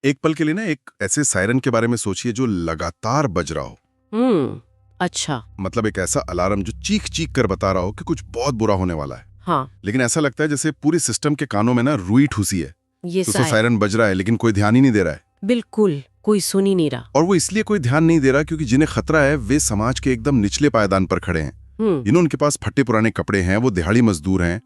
एक पल के लिए ना एक ऐसे सायरन के बारे में सोचिए जो लगातार बज रहा हो। अच्छा। मतलब एक ऐसा अलार्म जो चीख चीख कर बता रहा हो कि कुछ बहुत बुरा होने वाला है। हाँ, लेकिन ऐसा लगता है जैसे पूरे सिस्टम के कानों में ना रुई ठूसी है। ये तो सायरन बज रहा है लेकिन कोई ध्यान ही नहीं दे रहा है। बिल्कुल कोई सुन ही नहीं रहा। और वो इसलिए कोई ध्यान नहीं दे रहा क्योंकि जिन्हें खतरा है वे समाज के एकदम निचले पायदान पर खड़े हैं। उनके पास फटे पुराने कपड़े हैं, वो दिहाड़ी मजदूर हैं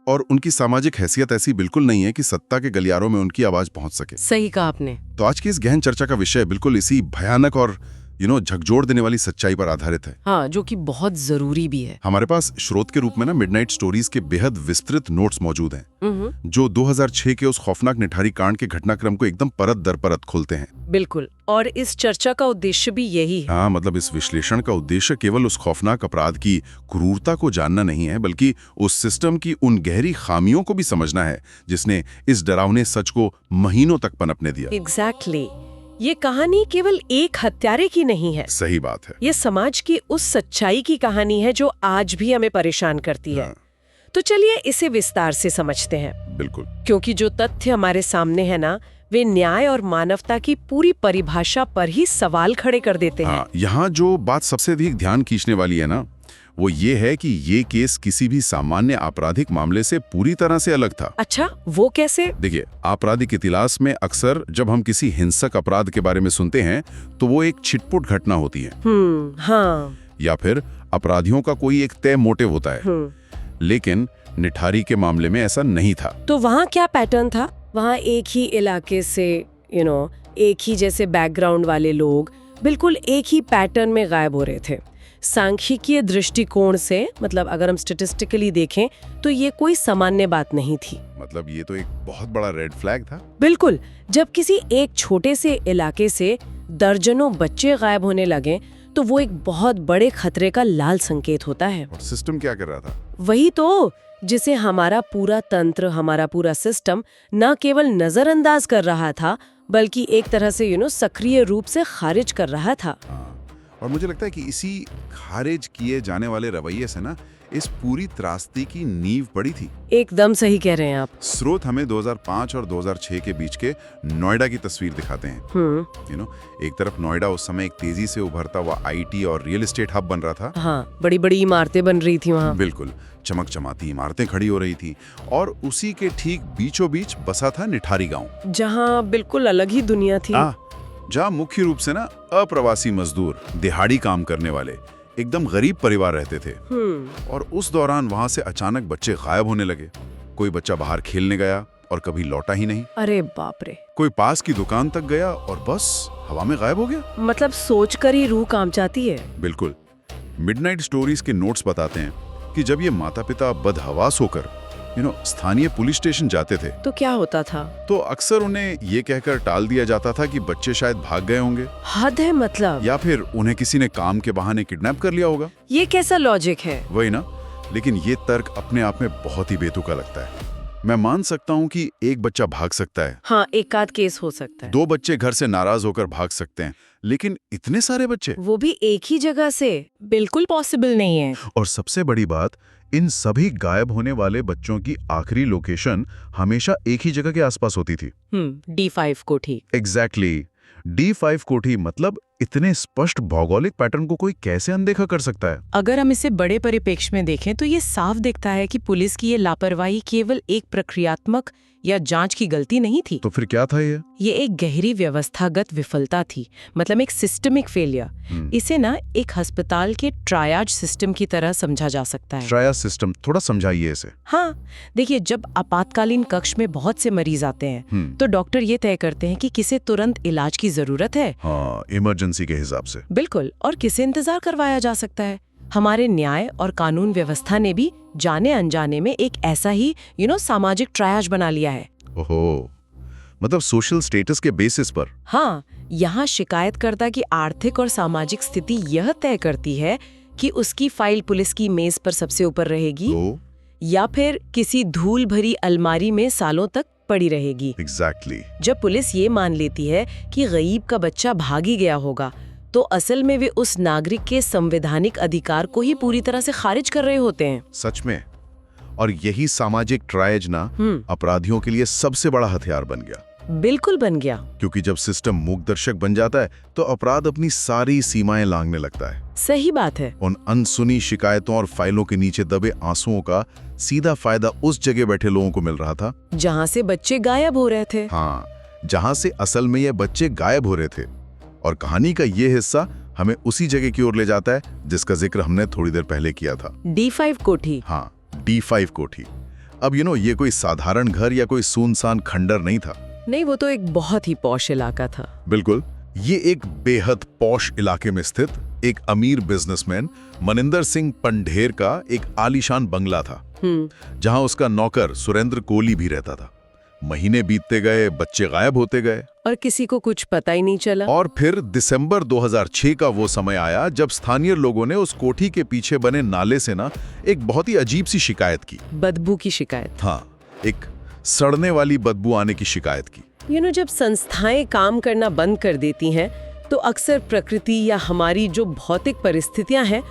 और उनकी सामाजिक हैसियत ऐसी बिल्कुल नहीं है कि सत्ता के गलियारों में उनकी आवाज पहुंच सके। सही कहा आपने। तो आज की इस गहन चर्चा का विषय बिल्कुल इसी भयानक और झकझोर देने वाली सच्चाई पर आधारित है। हाँ, जो कि बहुत जरूरी भी है। हमारे पास स्रोत के रूप में ना मिडनाइट स्टोरीज के बेहद विस्तृत नोट्स मौजूद हैं जो 2006 के उस खौफनाक निठारी कांड के घटनाक्रम को एकदम परत दर परत खोलते हैं। बिल्कुल, और इस चर्चा का उद्देश्य भी यही है। हाँ, मतलब इस विश्लेषण का उद्देश्य केवल उस खौफनाक अपराध की क्रूरता को जानना नहीं है, बल्कि उस सिस्टम की उन गहरी खामियों को भी समझना है जिसने इस डरावने सच को महीनों तक पनपने दिया। एग्जैक्टली। ये कहानी केवल एक हत्यारे की नहीं है। सही बात है। ये समाज की उस सच्चाई की कहानी है जो आज भी हमें परेशान करती है। हाँ। तो चलिए इसे विस्तार से समझते हैं। बिल्कुल। क्योंकि जो तथ्य हमारे सामने है ना, वे न्याय और मानवता की पूरी परिभाषा पर ही सवाल खड़े कर देते हैं। हाँ, यहाँ जो बात सबसे अधिक ध्यान खींचने वाली है ना, वो ये है कि ये केस किसी भी सामान्य आपराधिक मामले से पूरी तरह से अलग था। अच्छा, वो कैसे? देखिए, आपराधिक इतिहास में अक्सर जब हम किसी हिंसक अपराध के बारे में सुनते हैं तो वो एक छिटपुट घटना होती है। हाँ। या फिर अपराधियों का कोई एक तय मोटिव होता है। लेकिन निठारी के मामले में ऐसा नहीं था। तो वहाँ क्या पैटर्न था? वहाँ एक ही इलाके से एक ही जैसे बैकग्राउंड वाले लोग बिल्कुल एक ही पैटर्न में गायब हो रहे थे। सांख्यिकीय दृष्टिकोण से, मतलब अगर हम स्टैटिस्टिकली देखें तो ये कोई सामान्य बात नहीं थी। मतलब ये तो एक बहुत बड़ा रेड फ्लैग था। बिल्कुल। जब किसी एक छोटे से इलाके से दर्जनों बच्चे गायब होने लगे तो वो एक बहुत बड़े खतरे का लाल संकेत होता है। और सिस्टम क्या कर रहा था? वही तो, जिसे हमारा पूरा तंत्र, हमारा पूरा सिस्टम न केवल नजरअंदाज कर रहा था बल्कि एक तरह से सक्रिय रूप से खारिज कर रहा था। और मुझे लगता है कि इसी खारिज किए जाने वाले रवैये से ना इस पूरी त्रासदी की नींव पड़ी थी। एकदम सही कह रहे हैं आप। स्रोत हमें 2005 और 2006 के बीच के नोएडा की तस्वीर दिखाते हैं। एक तरफ नोएडा उस समय एक तेजी से उभरता हुआ आईटी और रियल एस्टेट हब बन रहा था। हाँ, बड़ी बड़ी इमारतें बन रही थी वहाँ। बिल्कुल, चमकचमाती इमारतें खड़ी हो रही थी और उसी के ठीक बीचों बीच बसा था निठारी गाँव, जहाँ बिल्कुल अलग ही दुनिया थी। जहाँ मुख्य रूप से ना अप्रवासी मजदूर, दिहाड़ी काम करने वाले एकदम गरीब परिवार रहते थे। और उस दौरान वहां से अचानक बच्चे गायब होने लगे। कोई बच्चा बाहर खेलने गया और कभी लौटा ही नहीं। अरे बाप रे। कोई पास की दुकान तक गया और बस हवा में गायब हो गया। मतलब सोचकर ही रूह कांप जाती है। बिल्कुल। मिडनाइट स्टोरीज के नोट्स बताते हैं कि जब ये माता पिता बदहवास होकर स्थानीय पुलिस स्टेशन जाते थे तो क्या होता था? तो अक्सर उन्हें ये कहकर टाल दिया जाता था कि बच्चे शायद भाग गए होंगे। हद है मतलब। या फिर उन्हें किसी ने काम के बहाने किडनैप कर लिया होगा। ये कैसा लॉजिक है? वही ना। लेकिन ये तर्क अपने आप में बहुत ही बेतुका लगता है। मैं मान सकता हूँ कि एक बच्चा भाग सकता है। हाँ, एक आध केस हो सकता है। 2 बच्चे घर से नाराज होकर भाग सकते हैं, लेकिन इतने सारे बच्चे, वो भी एक ही जगह से, बिल्कुल पॉसिबल नहीं है। और सबसे बड़ी बात, इन सभी गायब होने वाले बच्चों की आखिरी लोकेशन हमेशा एक ही जगह के आसपास होती थी। D5 कोठी। एग्जैक्टली। D5 कोठी। मतलब इतने स्पष्ट भौगोलिक पैटर्न को कोई कैसे अनदेखा कर सकता है? अगर हम इसे बड़े परिप्रेक्ष्य में देखें तो ये साफ दिखता है कि पुलिस की ये लापरवाही केवल एक प्रक्रियात्मक या जांच की गलती नहीं थी। तो फिर क्या था ये? ये एक गहरी व्यवस्थागत विफलता थी, मतलब एक सिस्टमिक फेलियर। इसे ना एक अस्पताल के ट्रायाज सिस्टम की तरह समझा जा सकता है। ट्रायाज सिस्टम, थोड़ा समझाइए इसे। हाँ, देखिए, जब आपातकालीन कक्ष में बहुत से मरीज आते हैं तो डॉक्टर ये तय करते हैं कि किसे तुरंत इलाज की जरूरत है। हाँ, इमरजेंसी के हिसाब से। बिल्कुल, और किसे इंतजार करवाया जा सकता है। हमारे न्याय और कानून व्यवस्था ने भी जाने अनजाने में एक ऐसा ही सामाजिक ट्रायाज बना लिया है। ओहो, मतलब सोशल स्टेटस के बेसिस पर। हाँ, यहाँ शिकायतकर्ता की आर्थिक और सामाजिक स्थिति यह तय करती है कि उसकी फाइल पुलिस की मेज पर सबसे ऊपर रहेगी या फिर किसी धूल भरी अलमारी में सालों तक पड़ी रहेगी। एग्जैक्टली। जब पुलिस ये मान लेती है कि गरीब का बच्चा भाग ही गया होगा तो असल में वे उस नागरिक के संवैधानिक अधिकार को ही पूरी तरह से खारिज कर रहे होते हैं। सच में। और यही सामाजिक ट्रायज ना अपराधियों के लिए सबसे बड़ा हथियार बन गया। बिल्कुल बन गया। क्योंकि जब सिस्टम मूक दर्शक बन जाता है तो अपराध अपनी सारी सीमाएं लांघने लगता है। सही बात है। उन अनसुनी शिकायतों और फाइलों के नीचे दबे आंसुओं का सीधा फायदा उस जगह बैठे लोगों को मिल रहा था जहाँ से बच्चे गायब हो रहे थे। हाँ, जहां से असल में ये बच्चे गायब हो रहे थे। और कहानी का ये हिस्सा हमें उसी जगह की ओर ले जाता है जिसका जिक्र हमने थोड़ी देर पहले किया था। D5 कोठी। हाँ, D5 कोठी। अब ये कोई साधारण घर या कोई सुनसान खंडर नहीं था। नहीं, वो तो एक बहुत ही पॉश इलाका था। बिल्कुल, ये एक बेहद पॉश इलाके में स्थित एक अमीर बिजनेसमैन मनिंदर सिंह पंढेर का एक आलीशान बंगला था, जहां उसका नौकर सुरेंद्र कोहली भी रहता था। महीने बीतते गए, बच्चे गायब होते गए और किसी को कुछ पता ही नहीं चला। और फिर दिसंबर 2006 का वो समय आया जब स्थानीय लोगों ने उस कोठी के पीछे बने नाले से एक बहुत ही अजीब सी शिकायत की। बदबू की शिकायत। हाँ, एक सड़ने वाली बदबू आने की शिकायत की। जब संस्थाएं काम करना बंद कर देती हैं तो अक्सर प्रकृति या हमारी जो भौतिक परिस्थितियां हैं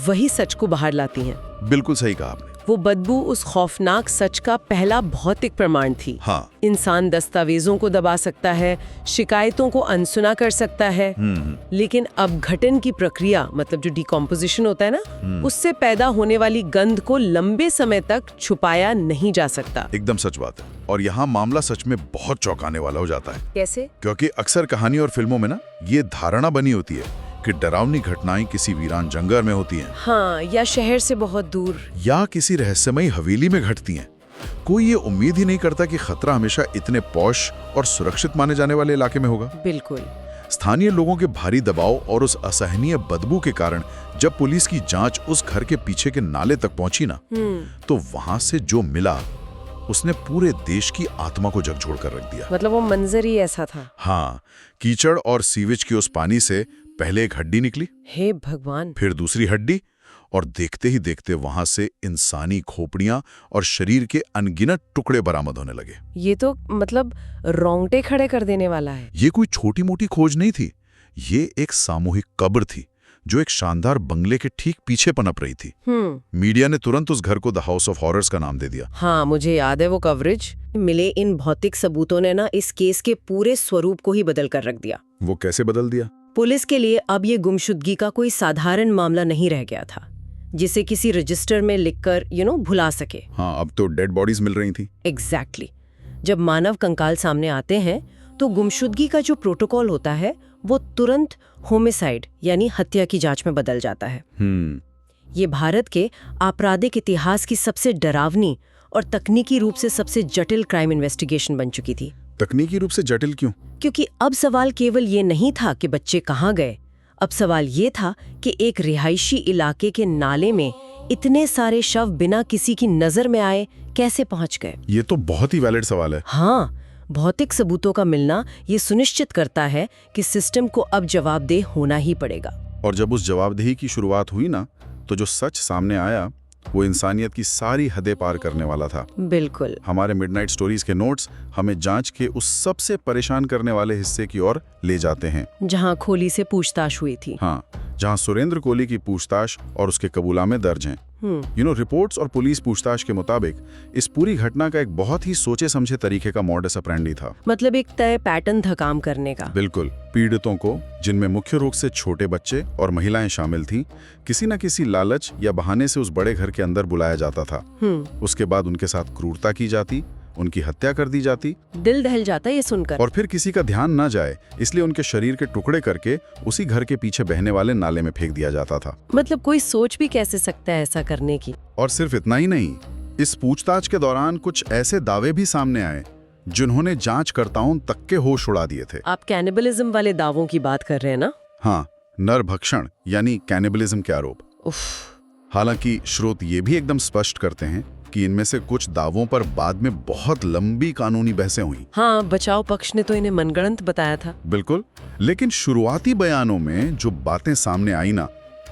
वही सच को बाहर लाती हैं। बिल्कुल सही कहा आपने। वो बदबू उस खौफनाक सच का पहला भौतिक प्रमाण थी। हाँ। इंसान दस्तावेजों को दबा सकता है, शिकायतों को अनसुना कर सकता है, लेकिन अपघटन की प्रक्रिया, मतलब जो डिकम्पोजिशन होता है ना, उससे पैदा होने वाली गंध को लंबे समय तक छुपाया नहीं जा सकता। एकदम सच बात है। और यहाँ मामला सच में बहुत चौंकाने वाला हो जाता है। कैसे? क्योंकि अक्सर कहानी और फिल्मों में ये धारणा बनी होती है कि डरावनी घटनाएं किसी वीरान जंगल में होती हैं। हाँ, या शहर से बहुत दूर, या किसी रहस्यमयी हवेली में घटती हैं। कोई ये उम्मीद ही नहीं करता कि खतरा हमेशा इतने पॉश और सुरक्षित माने जाने वाले इलाके में होगा। बिल्कुल। स्थानीय लोगों के भारी दबाव और उस असहनीय बदबू के कारण जब पुलिस की जांच उस घर के पीछे के नाले तक पहुंची ना, तो वहां से जो मिला उसने पूरे देश की आत्मा को झकझोर कर रख दिया। मतलब वो मंजर ही ऐसा था। हाँ, कीचड़ और सीवेज के उस पानी से पहले एक हड्डी निकली, हे भगवान, फिर दूसरी हड्डी, और देखते ही देखते वहां से इंसानी खोपड़ियां और शरीर के अनगिनत टुकड़े बरामद होने लगे। ये तो मतलब रोंगटे खड़े कर देने वाला है। ये कोई छोटी मोटी खोज नहीं थी, ये एक सामूहिक कब्र थी जो एक शानदार बंगले के ठीक पीछे पनप रही थी। मीडिया ने तुरंत उस घर को द हाउस ऑफ हॉरर्स का नाम दे दिया। हाँ, मुझे याद है वो कवरेज। मिले इन भौतिक सबूतों ने इस केस के पूरे स्वरूप को ही बदल कर रख दिया। वो कैसे बदल दिया? पुलिस के लिए अब ये गुमशुदगी का कोई साधारण मामला नहीं रह गया था जिसे किसी रजिस्टर में लिखकर भुला सके। हाँ, अब तो डेड बॉडीज मिल रही थी। एग्जैक्टली। जब मानव कंकाल सामने आते हैं तो गुमशुदगी का जो प्रोटोकॉल होता है वो तुरंत होमिसाइड यानी हत्या की जांच में बदल जाता है। ये भारत के आपराधिक इतिहास की सबसे डरावनी और तकनीकी रूप से सबसे जटिल क्राइम इन्वेस्टिगेशन बन चुकी थी। तकनीकी रूप से जटिल क्यों? क्योंकि अब सवाल केवल ये नहीं था कि बच्चे कहाँ गए, अब सवाल ये था कि एक रिहायशी इलाके के नाले में इतने सारे शव बिना किसी की नजर में आए कैसे पहुंच गए। ये तो बहुत ही वैलिड सवाल है। हाँ, भौतिक सबूतों का मिलना ये सुनिश्चित करता है कि सिस्टम को अब जवाबदेह होना ही पड़ेगा। और जब उस जवाबदेही की शुरुआत हुई ना, तो जो सच सामने आया वो इंसानियत की सारी हदें पार करने वाला था। बिल्कुल। हमारे मिडनाइट स्टोरीज के नोट्स हमें जांच के उस सबसे परेशान करने वाले हिस्से की ओर ले जाते हैं जहां खोली से पूछताछ हुई थी। हाँ, जहां सुरेंद्र कोहली की पूछताछ और उसके कबूलामे दर्ज हैं। रिपोर्ट्स और पुलिस पूछताछ के मुताबिक इस पूरी घटना का एक बहुत ही सोचे समझे तरीके का मॉडस ऑपरेंडी था। मतलब एक तय पैटर्न था काम करने का। बिल्कुल। पीड़ितों को, जिनमें मुख्य रूप से छोटे बच्चे और महिलाएं शामिल थीं, किसी न किसी लालच या बहाने से उस बड़े घर के अंदर बुलाया जाता था। उसके बाद उनके साथ क्रूरता की जाती, उनकी हत्या कर दी जाती। दिल दहल जाता ये सुनकर। और फिर किसी का ध्यान न जाए इसलिए उनके शरीर के टुकड़े करके उसी घर के पीछे बहने वाले नाले में फेंक दिया जाता था। मतलब कोई सोच भी कैसे सकता है ऐसा करने की। और सिर्फ इतना ही नहीं, इस पूछताछ के दौरान कुछ ऐसे दावे भी सामने आए जिन्होंने जांचकर्ताओं तक के होश उड़ा दिए थे। आप कैनिबलिज्म वाले दावों की बात कर रहे हैं ना? हाँ, नरभक्षण यानी कैनिबलिज्म के आरोप। हालांकि स्रोत ये भी एकदम स्पष्ट करते हैं कि इनमें से कुछ दावों पर बाद में बहुत लंबी कानूनी बहसें हुई। हाँ, बचाव पक्ष ने तो इन्हें मनगढ़ंत बताया था। बिल्कुल, लेकिन शुरुआती बयानों में जो बातें सामने आई ना,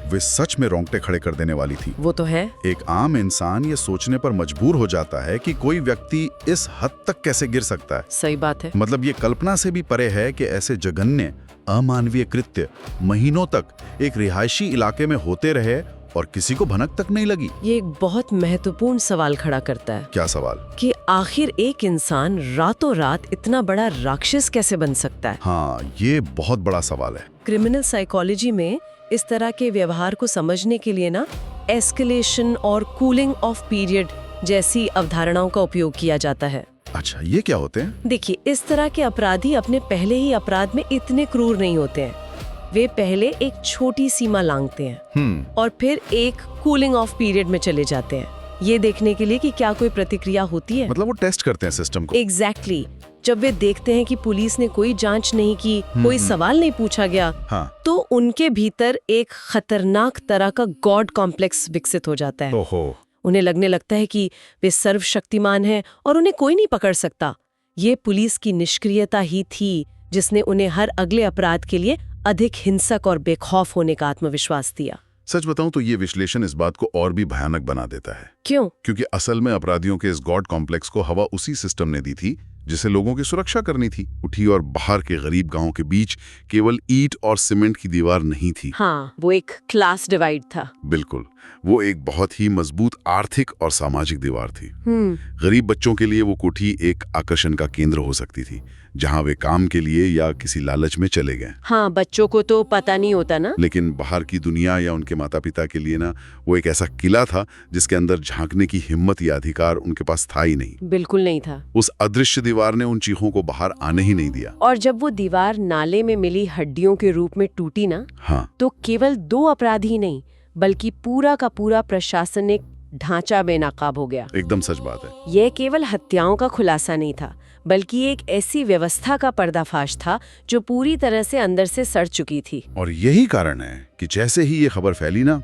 वे सच में रोंगटे खड़े कर देने वाली थी। वो तो है। एक आम इंसान ये सोचने पर मजबूर हो जाता है कि कोई व्यक्ति इस हद तक कैसे गिर सकता है। सही बात है। मतलब ये कल्पना से भी परे है कि ऐसे जघन्य अमानवीय कृत्य महीनों तक एक रिहायशी इलाके में होते रहे और किसी को भनक तक नहीं लगी। ये एक बहुत महत्वपूर्ण सवाल खड़ा करता है क्या सवाल? कि आखिर एक इंसान रातों रात इतना बड़ा राक्षस कैसे बन सकता है। हाँ, ये बहुत बड़ा सवाल है। क्रिमिनल साइकोलॉजी में इस तरह के व्यवहार को समझने के लिए ना एस्केलेशन और कूलिंग ऑफ पीरियड जैसी अवधारणाओं का उपयोग किया जाता है। अच्छा, ये क्या होते हैं? देखिए, इस तरह के अपराधी अपने पहले ही अपराध में इतने क्रूर नहीं होते हैं। वे पहले एक छोटी सीमा लांघते हैं और फिर एक कूलिंग ऑफ पीरियड में चले जाते हैं, ये देखने के लिए कि क्या कोई प्रतिक्रिया होती है। मतलब वो टेस्ट करते हैं सिस्टम को। एग्जैक्टली। जब वे देखते हैं कि पुलिस ने कोई जांच नहीं की, कोई सवाल नहीं पूछा गया, हाँ। तो उनके भीतर एक खतरनाक तरह का गॉड कॉम्प्लेक्स विकसित हो जाता है। ओहो। उन्हें लगने लगता है कि वे सर्वशक्तिमान हैं और उन्हें कोई नहीं पकड़ सकता। ये पुलिस की निष्क्रियता ही थी जिसने उन्हें हर अगले अपराध के लिए अधिक हिंसक और बेखौफ होने का आत्मविश्वास दिया। सच बताऊं तो ये विश्लेषण इस बात को और भी भयानक बना देता है। क्यों? क्योंकि असल में अपराधियों के इस गॉड कॉम्प्लेक्स को हवा उसी सिस्टम ने दी थी जिसे लोगों की सुरक्षा करनी थी। उठी और बाहर के गरीब गांवों के बीच केवल ईंट और सीमेंट की दीवार नहीं थी। हाँ, वो एक क्लास डिवाइड था। बिल्कुल, वो एक बहुत ही मजबूत आर्थिक और सामाजिक दीवार थी। गरीब बच्चों के लिए वो कोठी एक आकर्षण का केंद्र हो सकती थी, जहां वे काम के लिए या किसी लालच में चले गए। हाँ, बच्चों को तो पता नहीं होता ना। लेकिन बाहर की दुनिया या उनके माता पिता के लिए ना, वो एक ऐसा किला था जिसके अंदर झांकने की हिम्मत या अधिकार उनके पास था ही नहीं। बिल्कुल नहीं था। उस अदृश्य दीवार ने उन चीखों को बाहर आने ही नहीं दिया। और जब वो दीवार नाले में मिली हड्डियों के रूप में टूटी ना, हाँ, तो केवल 2 अपराधी नहीं बल्कि पूरा का पूरा प्रशासनिक ढांचा बेनकाब हो गया। एकदम सच बात है। यह केवल हत्याओं का खुलासा नहीं था, बल्कि एक ऐसी व्यवस्था का पर्दाफाश था जो पूरी तरह से अंदर से सड़ चुकी थी। और यही कारण है कि जैसे ही ये खबर फैली ना,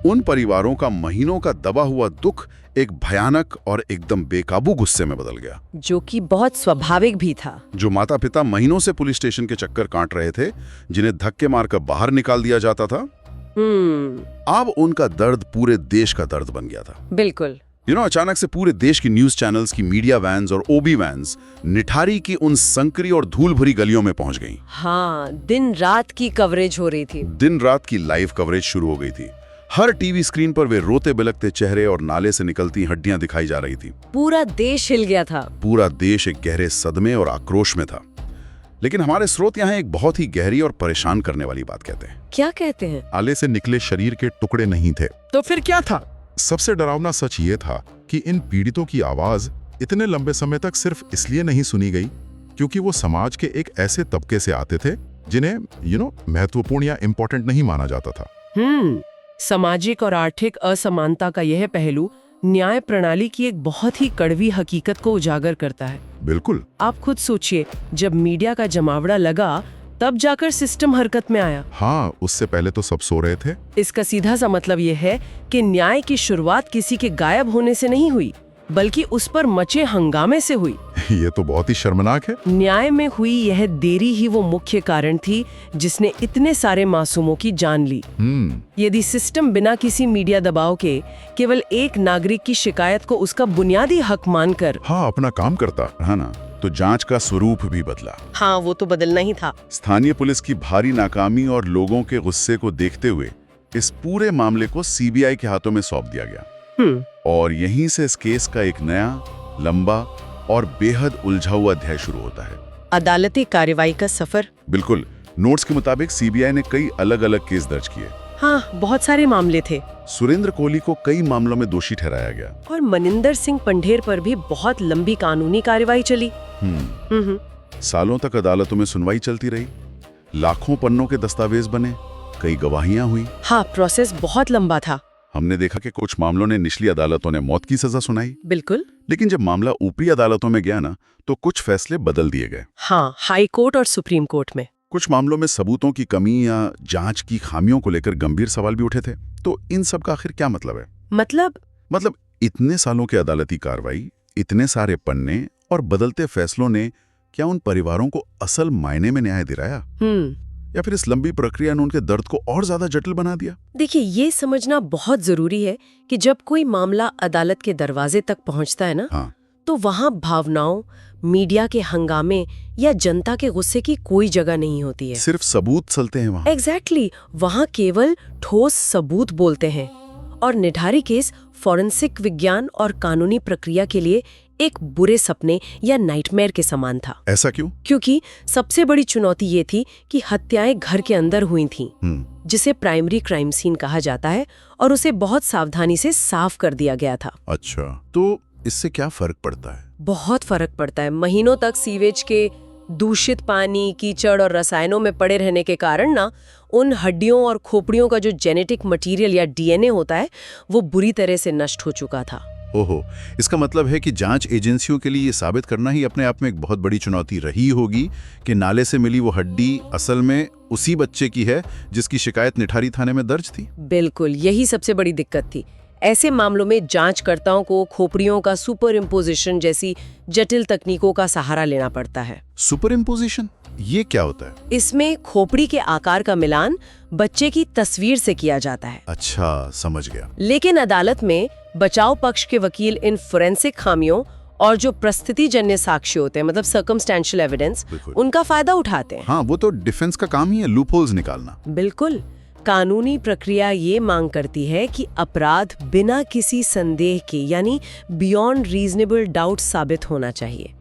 उन परिवारों का महीनों का दबा हुआ दुख एक भयानक और एकदम बेकाबू गुस्से में बदल गया, जो कि बहुत स्वाभाविक भी था। जो माता पिता महीनों से पुलिस स्टेशन के चक्कर काट रहे थे, जिन्हें धक्के मारकर बाहर निकाल दिया जाता था, अब उनका दर्द पूरे देश का दर्द बन गया था। बिल्कुल। अचानक से पूरे देश की न्यूज चैनल्स की मीडिया वैन्स और ओबी वैन्स निठारी की उन संकरी और धूल भरी गलियों में पहुंच गईं। हाँ, दिन रात की कवरेज हो रही थी। दिन रात की लाइव कवरेज शुरू हो गई थी। हर टीवी स्क्रीन पर वे रोते बिलखते चेहरे और नाले से निकलती हड्डियां दिखाई जा रही थी। पूरा देश हिल गया था। पूरा देश एक गहरे सदमे और आक्रोश में था। लेकिन हमारे स्रोत यहाँ एक बहुत ही गहरी और परेशान करने वाली बात कहते हैं। क्या कहते हैं? आले से निकले शरीर के टुकड़े नहीं थे। तो फिर क्या था? सबसे डरावना सच ये था कि इन पीड़ितों की आवाज इतने लंबे समय तक सिर्फ इसलिए नहीं सुनी गई क्योंकि वो समाज के एक ऐसे तबके से आते थे जिन्हें महत्वपूर्ण या इम्पोर्टेंट नहीं माना जाता था। सामाजिक और आर्थिक असमानता का यह पहलू न्याय प्रणाली की एक बहुत ही कड़वी हकीकत को उजागर करता है। बिल्कुल। आप खुद सोचिए, जब मीडिया का जमावड़ा लगा तब जाकर सिस्टम हरकत में आया। हाँ, उससे पहले तो सब सो रहे थे। इसका सीधा सा मतलब यह है कि न्याय की शुरुआत किसी के गायब होने से नहीं हुई, बल्कि उस पर मचे हंगामे से हुई। ये तो बहुत ही शर्मनाक है। न्याय में हुई यह देरी ही वो मुख्य कारण थी जिसने इतने सारे मासूमों की जान ली। यदि सिस्टम बिना किसी मीडिया दबाव के केवल एक नागरिक की शिकायत को उसका बुनियादी हक मानकर अपना काम करता है ना, तो जांच का स्वरूप भी बदला। हाँ, वो तो बदलना ही था। स्थानीय पुलिस की भारी नाकामी और लोगों के गुस्से को देखते हुए इस पूरे मामले को सीबीआई के हाथों में सौंप दिया गया। और यहीं से इस केस का एक नया, लंबा और बेहद उलझा हुआ अध्याय शुरू होता है। अदालती कार्रवाई का सफर। बिल्कुल। नोट्स के मुताबिक सीबीआई ने कई अलग अलग केस दर्ज किए। हाँ, बहुत सारे मामले थे। सुरेंद्र कोहली को कई मामलों में दोषी ठहराया गया और मनिंदर सिंह पंढेर पर भी बहुत लंबी कानूनी कार्रवाई चली। सालों तक अदालतों में सुनवाई चलती रही, लाखों पन्नों के दस्तावेज बने, कई गवाहियां हुई। हाँ, प्रोसेस बहुत लंबा था। हमने देखा कि कुछ मामलों ने निचली अदालतों ने मौत की सजा सुनाई। बिल्कुल। लेकिन जब मामला ऊपरी अदालतों में गया ना, तो कुछ फैसले बदल दिए गए। हाँ, हाई कोर्ट और सुप्रीम कोर्ट में। कुछ मामलों में सबूतों की कमी या जांच की खामियों को लेकर गंभीर सवाल भी उठे थे। तो इन सब का आखिर क्या मतलब है? मतलब इतने सालों की अदालती कार्रवाई, इतने सारे पन्ने और बदलते फैसलों ने क्या उन परिवारों को असल मायने में न्याय दिलाया, या फिर इस लंबी प्रक्रिया ने उनके दर्द को और ज्यादा जटिल बना दिया? देखिए, ये समझना बहुत जरूरी है कि जब कोई मामला अदालत के दरवाजे तक पहुंचता है ना, तो वहां भावनाओं, मीडिया के हंगामे या जनता के गुस्से की कोई जगह नहीं होती है। सिर्फ सबूत चलते हैं वहां। एग्जैक्टली। वहां केवल ठोस सबूत बोलते हैं, और निठारी केस फॉरेंसिक विज्ञान और कानूनी प्रक्रिया के लिए एक बुरे सपने या नाइटमेयर के समान था। ऐसा क्यों? क्योंकि सबसे बड़ी चुनौती ये थी कि हत्याएं घर के अंदर हुई थीं, जिसे प्राइमरी क्राइम सीन कहा जाता है, और उसे बहुत सावधानी से साफ कर दिया गया था। अच्छा, तो इससे क्या फर्क पड़ता है? बहुत फर्क पड़ता है। महीनों तक सीवेज के दूषित पानी, कीचड़ और रसायनों में पड़े रहने के कारण ना उन हड्डियों और खोपड़ियों का जो जेनेटिक मटेरियल या डीएनए होता है वो बुरी तरह से नष्ट हो चुका था। ओहो, इसका मतलब है कि जांच एजेंसियों के लिए ये साबित करना ही अपने आप में एक बहुत बड़ी चुनौती रही होगी कि नाले से मिली वो हड्डी असल में उसी बच्चे की है जिसकी शिकायत निठारी थाने में दर्ज थी। बिल्कुल, यही सबसे बड़ी दिक्कत थी। ऐसे मामलों में जांचकर्ताओं को खोपड़ियों का सुपर इम्पोजिशन जैसी जटिल तकनीकों का सहारा लेना पड़ता है। सुपर इम्पोजिशन, ये क्या होता है? इसमें खोपड़ी के आकार का मिलान बच्चे की तस्वीर से किया जाता है। अच्छा, समझ गया। लेकिन अदालत में बचाव पक्ष के वकील इन फोरेंसिक खामियों और जो प्रस्तुतिजन्य साक्ष्य होते हैं, मतलब सर्कमस्टेंशियल एविडेंस, उनका फायदा उठाते हैं। हाँ, वो तो डिफेंस का काम ही है, लूपहोल्स निकालना। बिल्कुल। कानूनी प्रक्रिया ये मांग करती है कि अपराध बिना किसी संदेह के, यानी बियॉन्ड रीजनेबल डाउट साबित होना चाहिए।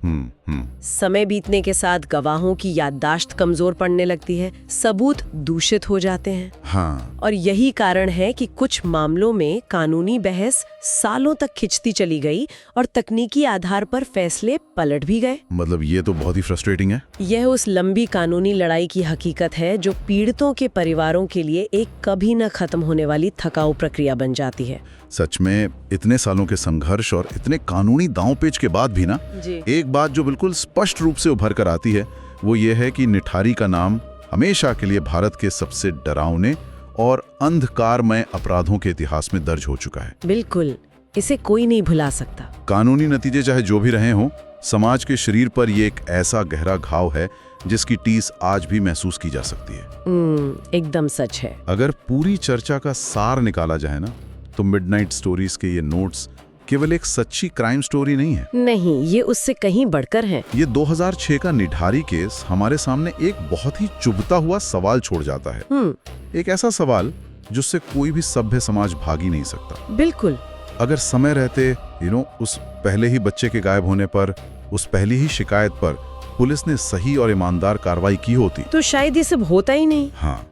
समय बीतने के साथ गवाहों की याददाश्त कमजोर पड़ने लगती है, सबूत दूषित हो जाते हैं। हाँ। और यही कारण है कि कुछ मामलों में कानूनी बहस सालों तक खिंचती चली गई और तकनीकी आधार पर फैसले पलट भी गए। मतलब ये तो बहुत ही फ्रस्ट्रेटिंग है। यह उस लंबी कानूनी लड़ाई की हकीकत है जो पीड़ितों के परिवारों के लिए एक कभी न खत्म होने वाली थकाऊ प्रक्रिया बन जाती है। सच में इतने सालों के संघर्ष और इतने कानूनी दांव-पेच के बाद भी ना, एक बात जो बिल्कुल स्पष्ट रूप से उभर कर आती है वो ये है कि निठारी का नाम हमेशा के लिए भारत के सबसे डरावने और अंधकारमय अपराधों के इतिहास में दर्ज हो चुका है। बिल्कुल, इसे कोई नहीं भुला सकता। कानूनी नतीजे चाहे जो भी रहे हों, समाज के शरीर पर ये एक ऐसा गहरा घाव है जिसकी टीस आज भी महसूस की जा सकती है। एकदम सच है। अगर पूरी चर्चा का सार निकाला जाए ना, तो मिडनाइट स्टोरीज के ये नोट्स केवल एक सच्ची क्राइम स्टोरी नहीं है। नहीं, ये उससे कहीं बढ़कर है। ये 2006 का निठारी केस हमारे सामने एक बहुत ही चुभता हुआ सवाल छोड़ जाता है। एक ऐसा सवाल जिससे कोई भी सभ्य समाज भाग ही नहीं सकता। बिल्कुल। अगर समय रहते उस पहले ही बच्चे के गायब होने पर, उस पहली ही शिकायत पर पुलिस ने सही और ईमानदार कार्रवाई की होती तो शायद ये सब होता ही नहीं। हाँ,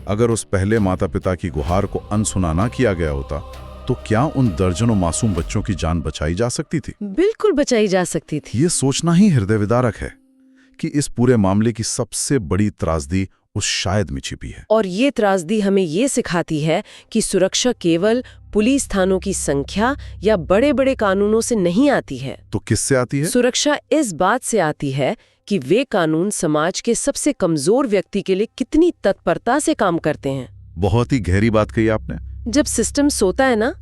अगर उस पहले माता पिता की गुहार को अनसुना ना किया गया होता तो क्या उन दर्जनों मासूम बच्चों की जान बचाई जा सकती थी? बिल्कुल बचाई जा सकती थी। ये सोचना ही हृदय विदारक है कि इस पूरे मामले की सबसे बड़ी त्रासदी उस शायद में छिपी है। और ये त्रासदी हमें ये सिखाती है कि सुरक्षा केवल पुलिस थानों की संख्या या बड़े बड़े कानूनों से नहीं आती है। तो किससे आती है? सुरक्षा इस बात से आती है कि वे कानून समाज के सबसे कमजोर व्यक्ति के लिए कितनी तत्परता से काम करते हैं। बहुत ही गहरी बात कही आपने। जब सिस्टम सोता है ना,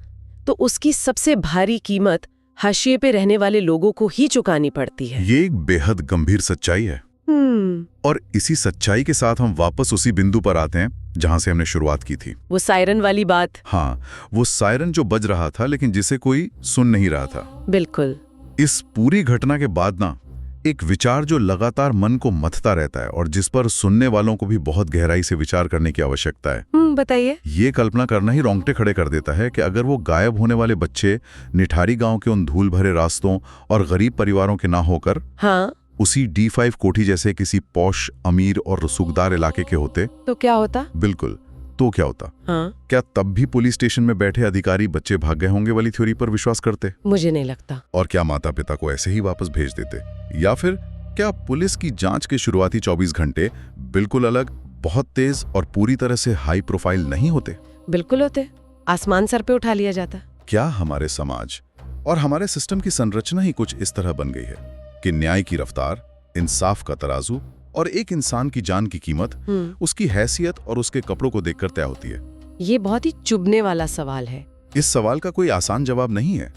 तो उसकी सबसे भारी कीमत हाशिए पे रहने वाले लोगों को ही चुकानी पड़ती है। ये एक बेहद गंभीर सच्चाई है। और इसी सच्चाई के साथ हम वापस उसी बिंदु पर आते हैं जहां से हमने शुरुआत की थी। वो सायरन वाली बात। हाँ, वो सायरन जो बज रहा था लेकिन जिसे कोई सुन नहीं रहा था। बिल्कुल। इस पूरी घटना के बाद ना, एक विचार जो लगातार मन को मथता रहता है और जिस पर सुनने वालों को भी बहुत गहराई से विचार करने की आवश्यकता है। बताइए। ये कल्पना करना ही रोंगटे खड़े कर देता है कि अगर वो गायब होने वाले बच्चे निठारी गांव के उन धूल भरे रास्तों और गरीब परिवारों के ना होकर उसी D5 कोठी जैसे किसी पौश, अमीर और रसूखदार इलाके के होते तो क्या होता? बिल्कुल, तो क्या होता? क्या तब भी पुलिस स्टेशन में बैठे अधिकारी बच्चे भाग गए होंगे वाली थ्योरी पर विश्वास करते? मुझे नहीं लगता। और क्या माता पिता को ऐसे ही वापस भेज देते? या फिर क्या पुलिस की जांच के शुरुआती 24 घंटे बिल्कुल अलग, बहुत तेज और पूरी तरह से हाई प्रोफाइल नहीं होते? बिल्कुल होते। आसमान सर पे उठा लिया जाता। क्या हमारे समाज और हमारे सिस्टम की संरचना ही कुछ इस तरह बन गई है कि न्याय की रफ्तार, इंसाफ का तराजू और एक इंसान की जान की कीमत उसकी हैसियत और उसके कपड़ों को देखकर तय होती है? ये बहुत ही चुभने वाला सवाल है। इस सवाल का कोई आसान जवाब नहीं है,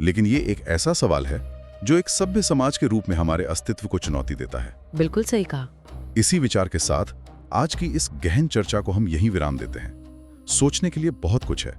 लेकिन ये एक ऐसा सवाल है जो एक सभ्य समाज के रूप में हमारे अस्तित्व को चुनौती देता है। बिल्कुल सही कहा। इसी विचार के साथ आज की इस गहन चर्चा को हम यहीं विराम देते हैं। सोचने के लिए बहुत कुछ है,